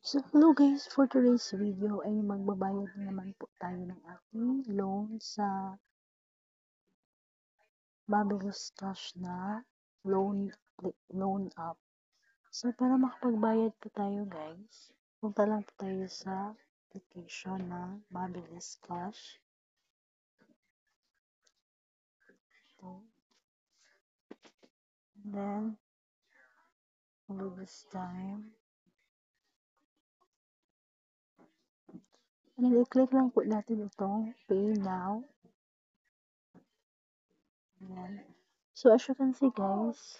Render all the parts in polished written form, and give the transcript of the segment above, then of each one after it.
So, hello guys, for today's video ay magbabayad naman po tayo ng ating loan sa Mabilis Cash na loan app. So, para makapagbayad po tayo guys, punta lang po tayo sa application na Mabilis Cash. So, then, this time, and i-click lang po natin itong Pay Now. Ayan. So, as you can see guys,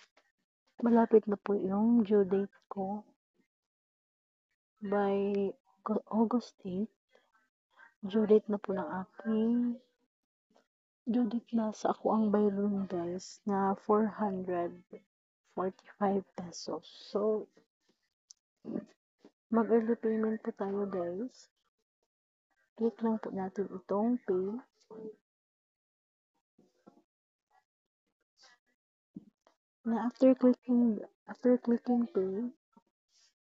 malapit na po yung due date ko by August 8. Due date na po ng aking due date na sa ako ang bayron guys na 445 pesos. So, mag-early payment po tayo guys. Click lang po natin itong pay. Na after clicking pay,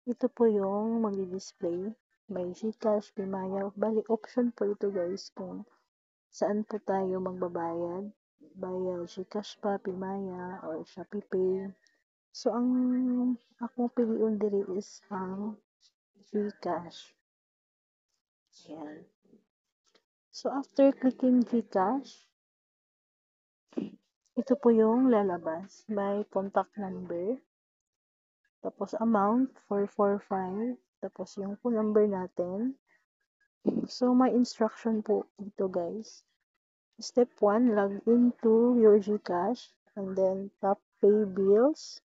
ito po yung mag-display. May GCash, Paymaya. Bali, option po ito guys kung saan po tayo magbabayad. Via GCash pa, Paymaya, or Shopee Pay. So, ang akong piliun diri is ang GCash. Ayan. So, after clicking GCash, ito po yung lalabas. May contact number. Tapos, amount, 445. Tapos, yung phone number natin. So, may instruction po dito guys. Step 1, log into your GCash. And then, tap pay bills.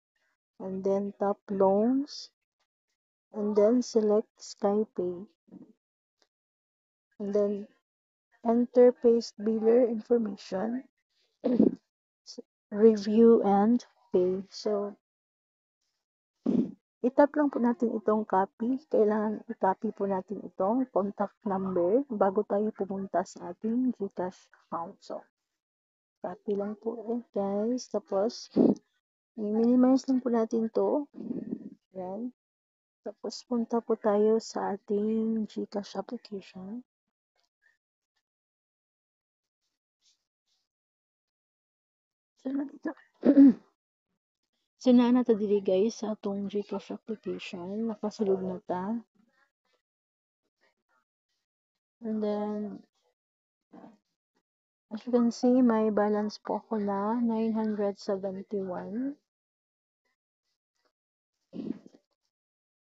And then, tap loans. And then, select SkyPay. And then, enter paste biller information, review, and pay. So, itap lang po natin itong copy. Kailangan i-copy po natin itong contact number bago tayo pumunta sa ating GCash account. So, copy lang po guys. Tapos, i-minimize lang po natin to. Yan. Tapos, punta po tayo sa ating GCash application. So, Sina na ta diri guys sa atong GCash application. Nakasulod na ta. And then, as you can see, may balance po ako na 971.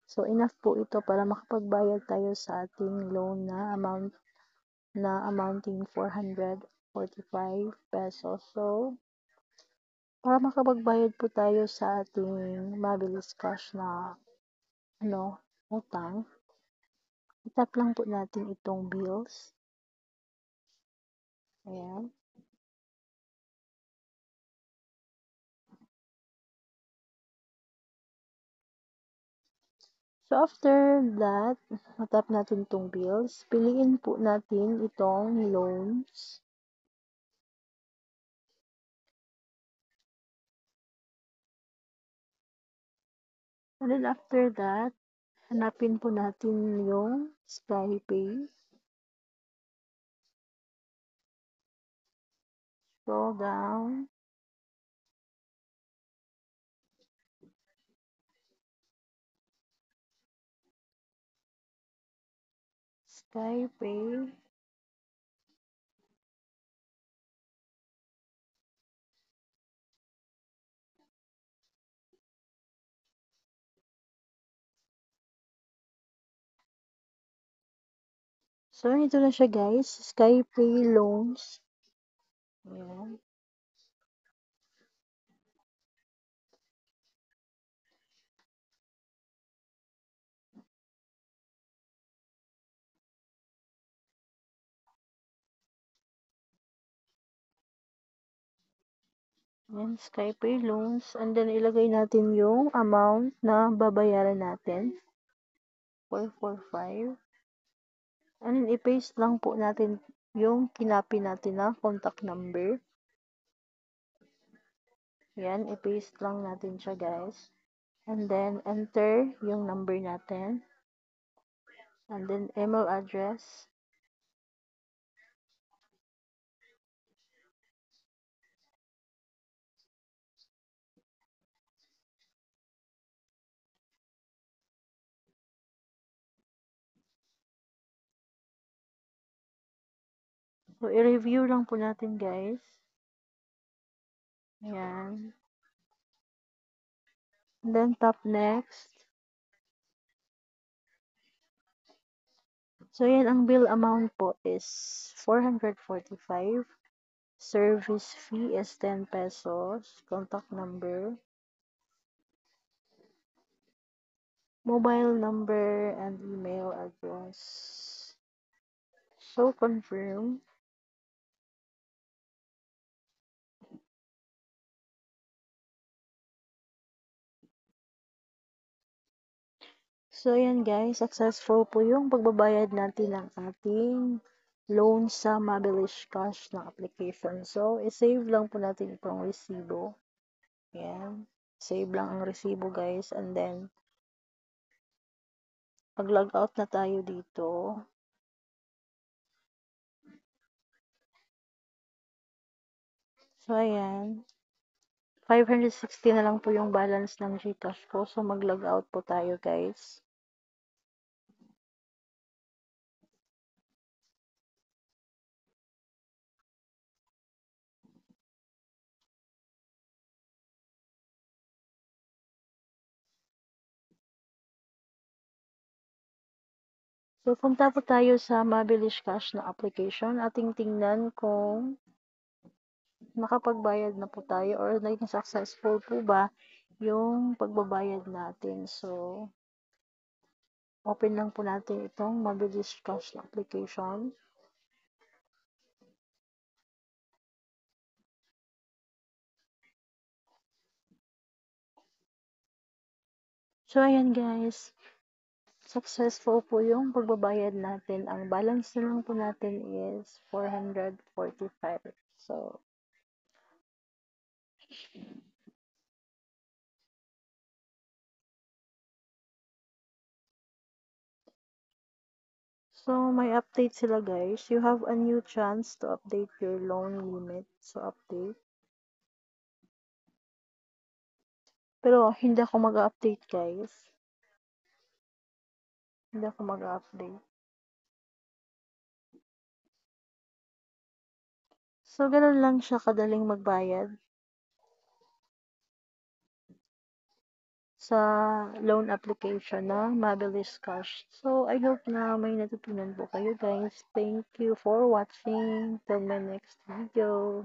So, enough po ito para makapagbayad tayo sa ating loan na amounting 445 pesos. So, para makapagbayad po tayo sa ating Mabilis Cash na utang, itap lang po natin itong bills. Ayan. So, after that, matap natin itong bills. Piliin po natin itong loans. And then, after that, hanapin po natin yung SkyPay. Scroll down. SkyPay. So, ito na siya guys. SkyPay loans. Ayan. Ayan, SkyPay loans. And then, ilagay natin yung amount na babayaran natin. 445. And then, i-paste lang po natin yung kinapi natin na contact number. Yan, i-paste lang natin siya guys. And then, enter yung number natin. and then email address. So, i-review lang po natin guys. Ayan. And then tap next. So, yan ang bill amount po is 445. Service fee is 10 pesos. Contact number, mobile number, and email address. So, confirm. So, ayan guys, successful po yung pagbabayad natin ng ating loan sa Mabilis Cash na application. So, i-save lang po natin itong resibo. Ayan. Save lang ang resibo guys. And then, pag-log out na tayo dito. So, ayan. 560 na lang po yung balance ng GCash ko. So, mag-log out po tayo guys. So, punta po tayo sa Mabilis Cash na application. Ating tingnan kung nakapagbayad na po tayo or naging successful po ba yung pagbabayad natin. So, open lang po natin itong Mabilis Cash na application. So, ayan guys. Successful po yung pagbabayad natin. Ang balance na lang po natin is 445. So, may update sila guys. You have a new chance to update your loan limit. So, update. Pero, hindi ako mag-update guys. Hindi ako mag-update. So, ganun lang siya kadaling magbayad sa loan application na Mabilis Cash. So, I hope na may natutunan po kayo guys. Thank you for watching. Till my next video.